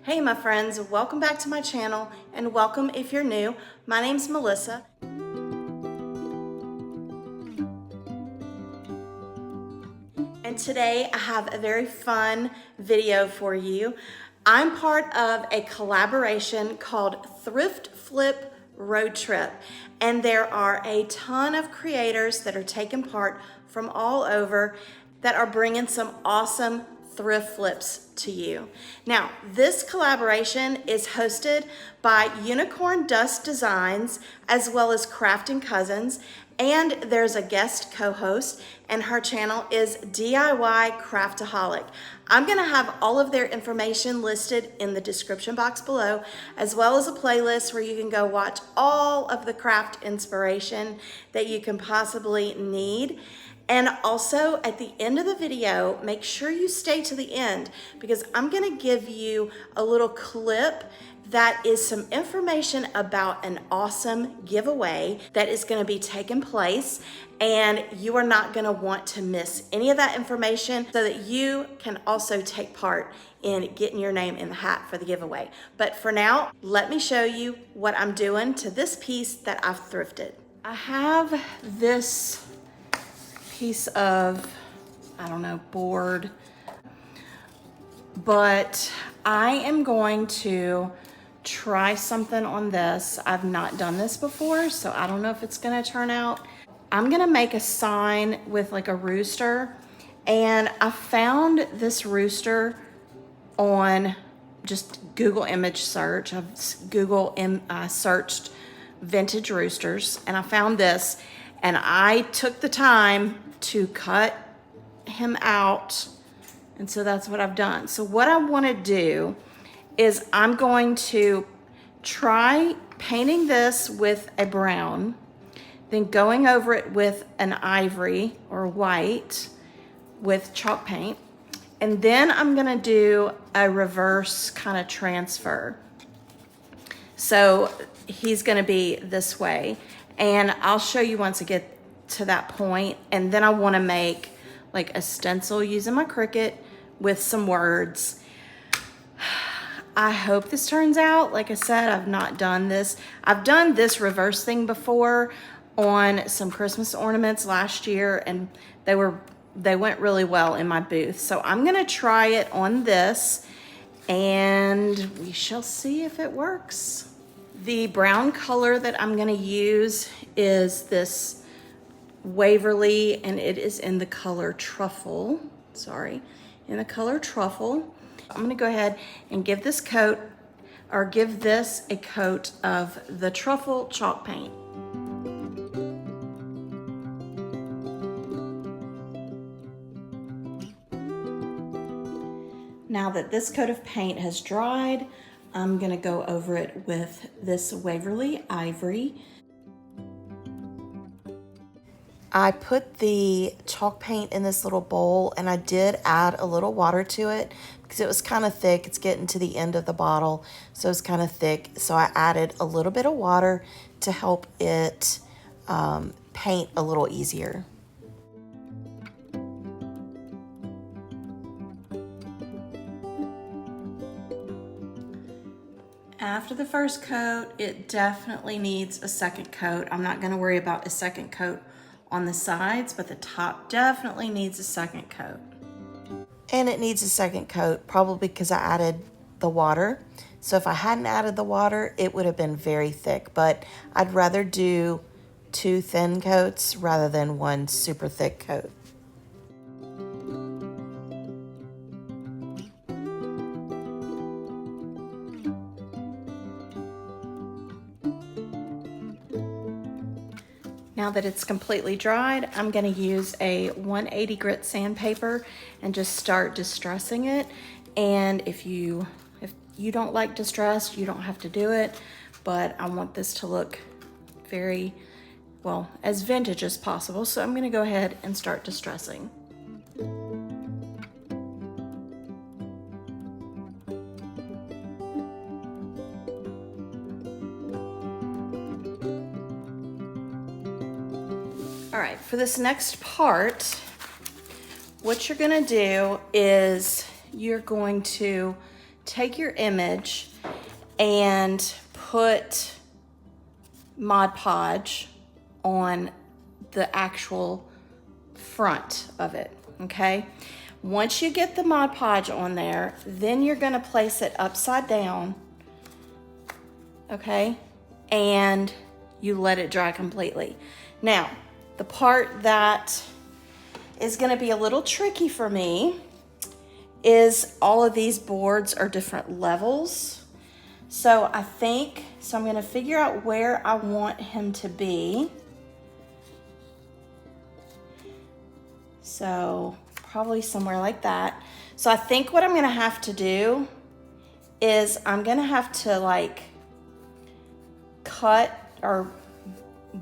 Hey my friends, welcome back to my channel and welcome if you're new. My name's Melissa. And today I have a very fun video for you. I'm part of a collaboration called Thrift Flip Road Trip, and there are a ton of creators that are taking part from all over that are bringing some awesome thrift flips to you. Now, this collaboration is hosted by Unicorn Dust Designs as well as Crafting Cousins, and there's a guest co-host, and her channel is DIY Craftaholic. I'm gonna have all of their information listed in the description box below, as well as a playlist where you can go watch all of the craft inspiration that you can possibly need. And also at the end of the video, make sure you stay to the end because I'm gonna give you a little clip that is some information about an awesome giveaway that is gonna be taking place, and you are not gonna want to miss any of that information so that you can also take part in getting your name in the hat for the giveaway. But for now, let me show you what I'm doing to this piece that I've thrifted. I have this piece of, I don't know, board, but I am going to try something on this. I've not done this before, so I don't know if it's gonna turn out. I'm gonna make a sign with like a rooster, and I found this rooster on just Google image search. I've searched vintage roosters, and I found this, and I took the time to cut him out, and so that's what I've done. So what I want to do is I'm going to try painting this with a brown, then going over it with an ivory or white with chalk paint, and then I'm gonna do a reverse kind of transfer. So he's gonna be this way, and I'll show you once I get to that point. And then I want to make like a stencil using my Cricut with some words. I hope this turns out. Like I said, I've not done this. I've done this reverse thing before on some Christmas ornaments last year, and they went really well in my booth. So I'm gonna try it on this, and we shall see if it works. The brown color that I'm gonna use is this Waverly, and it is in the color Truffle. In the color Truffle. I'm gonna go ahead and give this a coat of the Truffle chalk paint. Now that this coat of paint has dried, I'm gonna go over it with this Waverly Ivory. I put the chalk paint in this little bowl, and I did add a little water to it because it was kind of thick. It's getting to the end of the bottle, so it's kind of thick. So I added a little bit of water to help it paint a little easier. After the first coat, it definitely needs a second coat. I'm not going to worry about a second coat on the sides, but the top definitely needs a second coat. And it needs a second coat probably because I added the water. So if I hadn't added the water, it would have been very thick, but I'd rather do 2 thin coats rather than 1 super thick coat. Now that it's completely dried, I'm gonna use a 180 grit sandpaper and just start distressing it. And if you don't like distress, you don't have to do it, but I want this to look very, well, as vintage as possible. So I'm gonna go ahead and start distressing. All right, for this next part, what you're gonna do is you're going to take your image and put Mod Podge on the actual front of it, okay? Once you get the Mod Podge on there, then you're gonna place it upside down, okay? And you let it dry completely. Now, the part that is gonna be a little tricky for me is all of these boards are different levels. So I'm gonna figure out where I want him to be. So probably somewhere like that. So I think what I'm gonna have to do is I'm gonna have to like cut or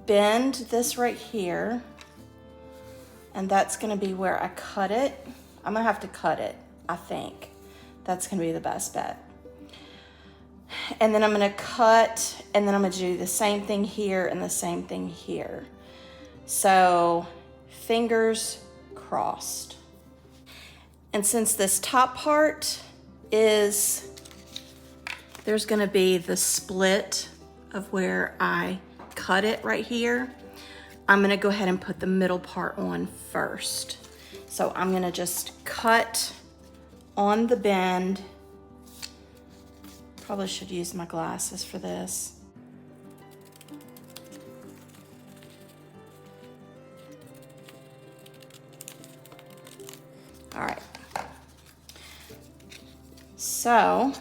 bend this right here. And that's gonna be where I cut it. I'm gonna have to cut it, I think. That's gonna be the best bet. And then I'm gonna cut, and then I'm gonna do the same thing here and the same thing here. So fingers crossed. And since this top part there's gonna be the split of where I cut it right here, I'm gonna go ahead and put the middle part on first. So I'm gonna just cut on the bend. Probably should use my glasses for this. All right. So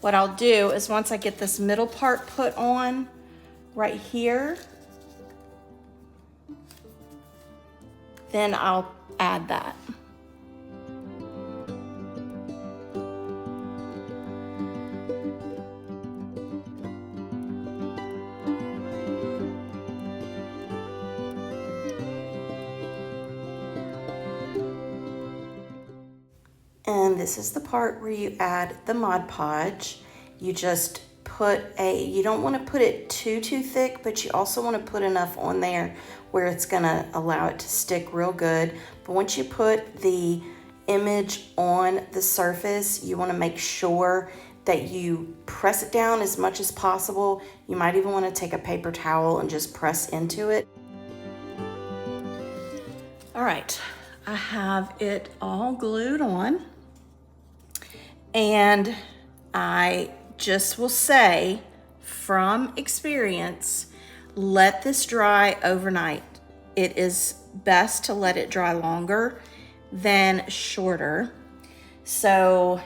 what I'll do is once I get this middle part put on right here, then I'll add that. And this is the part where you add the Mod Podge. You just you don't want to put it too thick, but you also want to put enough on there where it's gonna allow it to stick real good. But once you put the image on the surface, you want to make sure that you press it down as much as possible. You might even want to take a paper towel and just press into it. All right, I have it all glued on. And I just will say, from experience, let this dry overnight. It is best to let it dry longer than shorter. So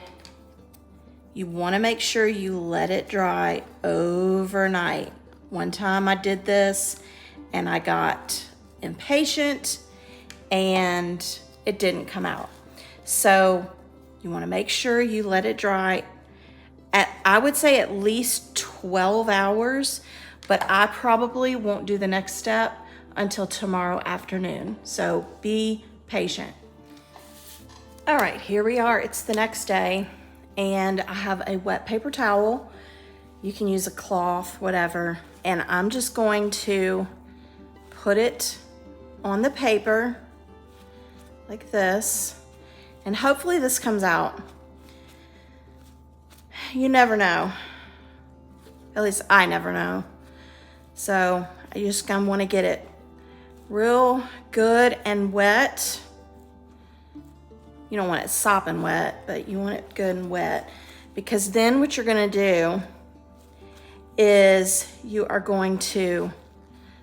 you want to make sure you let it dry overnight. One time I did this and I got impatient and it didn't come out. So you want to make sure you let it dry I would say at least 12 hours, but I probably won't do the next step until tomorrow afternoon. So be patient. All right, here we are. It's the next day and I have a wet paper towel. You can use a cloth, whatever. And I'm just going to put it on the paper like this. And hopefully this comes out. You never know. At least I never know. So I just kind of want to get it real good and wet. You don't want it sopping wet, but you want it good and wet, because then what you're going to do is you are going to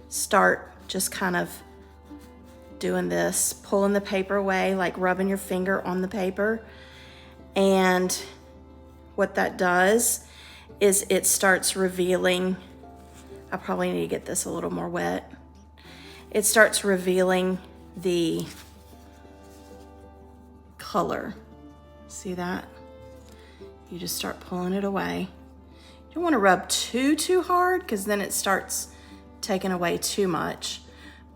start just kind of doing this, pulling the paper away, like rubbing your finger on the paper. And what that does is it starts revealing, I probably need to get this a little more wet. It starts revealing the color. See that? You just start pulling it away. You don't want to rub too hard, because then it starts taking away too much,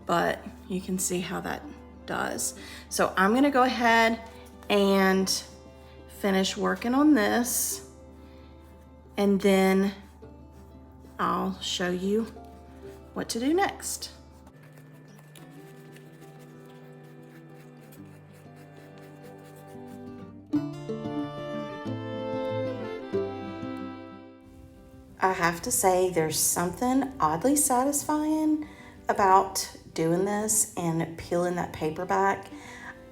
but you can see how that does. So I'm going to go ahead and finish working on this, and then I'll show you what to do next. I have to say there's something oddly satisfying about doing this and peeling that paper back.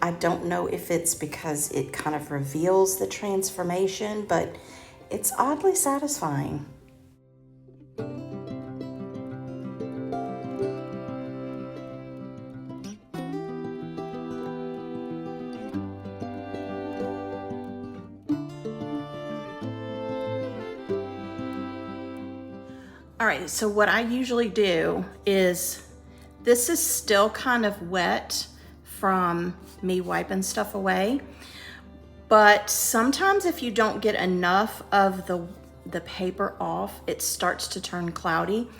I don't know if it's because it kind of reveals the transformation, but it's oddly satisfying. All right, so what I usually do is, this is still kind of wet from me wiping stuff away, but sometimes if you don't get enough of the paper off, it starts to turn cloudy.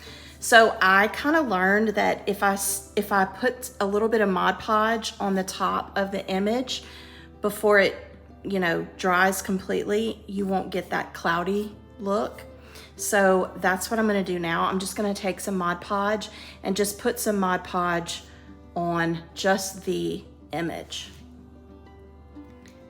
So I kind of learned that if I put a little bit of Mod Podge on the top of the image before it, dries completely, you won't get that cloudy look. So that's what I'm gonna do now. I'm just gonna take some Mod Podge and just put some Mod Podge on just the image.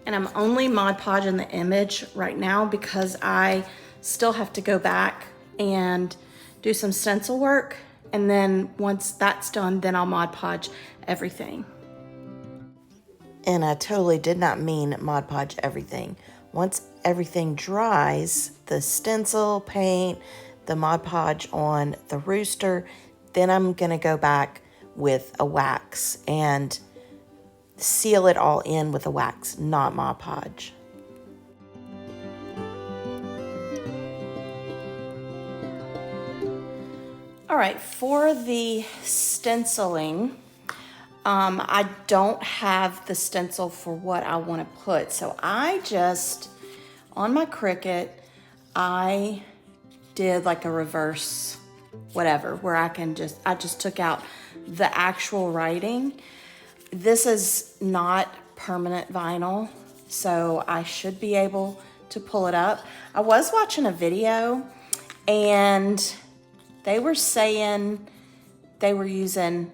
And I'm only Mod Podging the image right now because I still have to go back and do some stencil work. And then once that's done, then I'll Mod Podge everything. And I totally did not mean Mod Podge everything. Once everything dries, the stencil, paint, the Mod Podge on the rooster, then I'm gonna go back with a wax and seal it all in with a wax, not Mod Podge. All right, for the stenciling, I don't have the stencil for what I want to put. So I just, on my Cricut, I did like a reverse whatever, where I just took out the actual writing. This is not permanent vinyl, so I should be able to pull it up. I was watching a video and they were saying they were using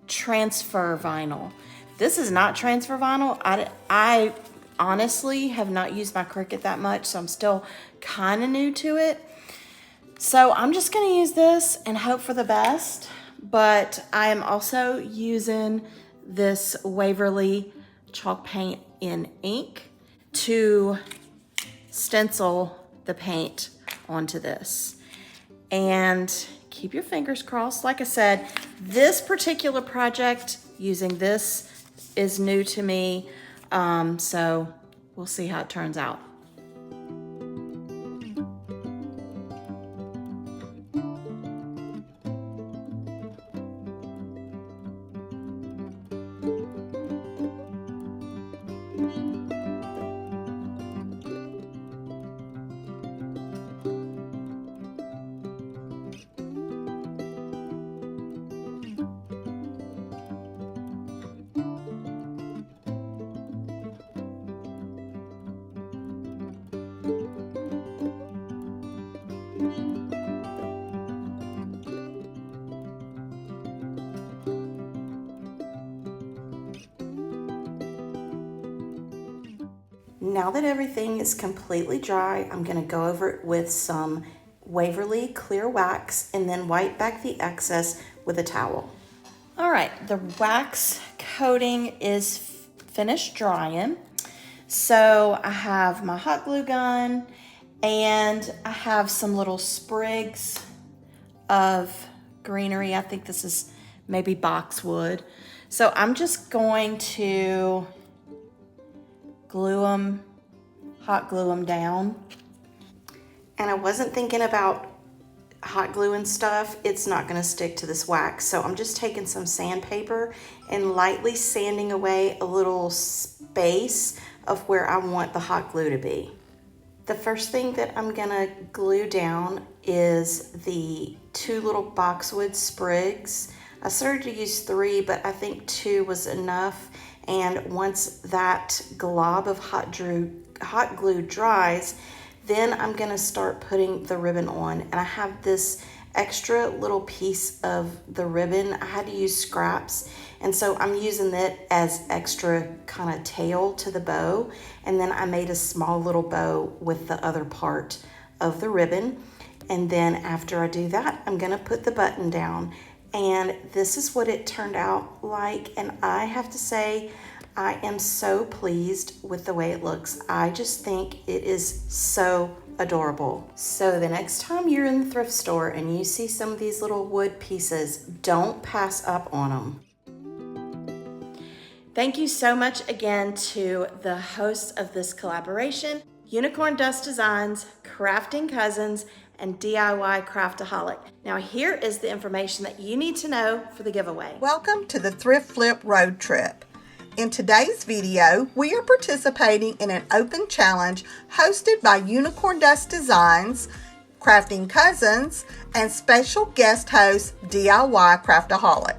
transfer vinyl. This is not transfer vinyl. I honestly have not used my Cricut that much, so I'm still kind of new to it. So I'm just gonna use this and hope for the best, but I am also using this Waverly chalk paint in ink to stencil the paint onto this. And keep your fingers crossed. Like I said, this particular project using this is new to me, so we'll see how it turns out. Now that everything is completely dry, I'm gonna go over it with some Waverly clear wax and then wipe back the excess with a towel. All right, the wax coating is finished drying. So I have my hot glue gun and I have some little sprigs of greenery. I think this is maybe boxwood. So I'm just going to hot glue them down. And I wasn't thinking about hot glue and stuff. It's not gonna stick to this wax. So I'm just taking some sandpaper and lightly sanding away a little space of where I want the hot glue to be. The first thing that I'm gonna glue down is the 2 little boxwood sprigs. I started to use 3, but I think 2 was enough. And once that glob of hot glue dries, then I'm gonna start putting the ribbon on. And I have this extra little piece of the ribbon. I had to use scraps. And so I'm using it as extra kind of tail to the bow. And then I made a small little bow with the other part of the ribbon. And then after I do that, I'm gonna put the button down. And this is what it turned out like. And I have to say, I am so pleased with the way it looks. I just think it is so adorable. So the next time you're in the thrift store and you see some of these little wood pieces, don't pass up on them. Thank you so much again to the hosts of this collaboration, Unicorn Dust Designs, Crafting Cousins, and DIY Craftaholic. Now here is the information that you need to know for the giveaway. Welcome to the Thrift Flip Road Trip. In today's video, we are participating in an open challenge hosted by Unicorn Dust Designs, Crafting Cousins, and special guest host DIY Craftaholic.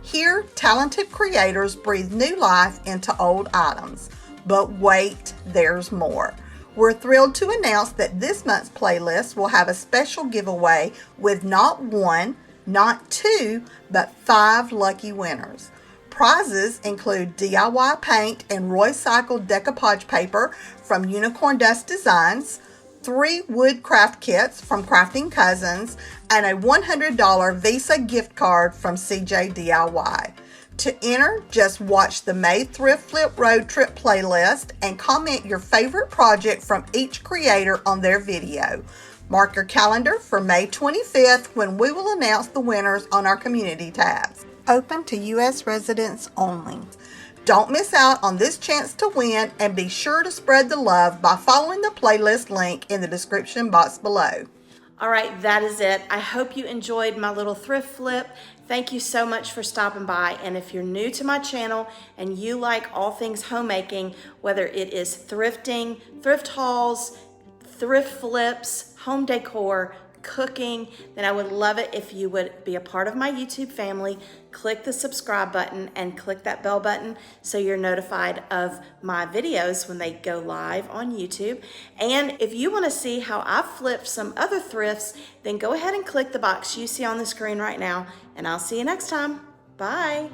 Here, talented creators breathe new life into old items. But wait, there's more. We're thrilled to announce that this month's playlist will have a special giveaway with not one, not two, but 5 lucky winners. Prizes include DIY paint and Roycycled decoupage paper from Unicorn Dust Designs, 3 wood craft kits from Crafting Cousins, and a $100 Visa gift card from CJ DIY. To enter, just watch the May Thrift Flip Road Trip playlist and comment your favorite project from each creator on their video. Mark your calendar for May 25th when we will announce the winners on our community tabs. Open to U.S. residents only. Don't miss out on this chance to win, and be sure to spread the love by following the playlist link in the description box below. All right, that is it. I hope you enjoyed my little thrift flip. Thank you so much for stopping by. And if you're new to my channel and you like all things homemaking, whether it is thrifting, thrift hauls, thrift flips, home decor, cooking, then I would love it if you would be a part of my YouTube family. Click the subscribe button and click that bell button so you're notified of my videos when they go live on YouTube. And if you want to see how I flipped some other thrifts, then go ahead and click the box you see on the screen right now, and I'll see you next time. Bye.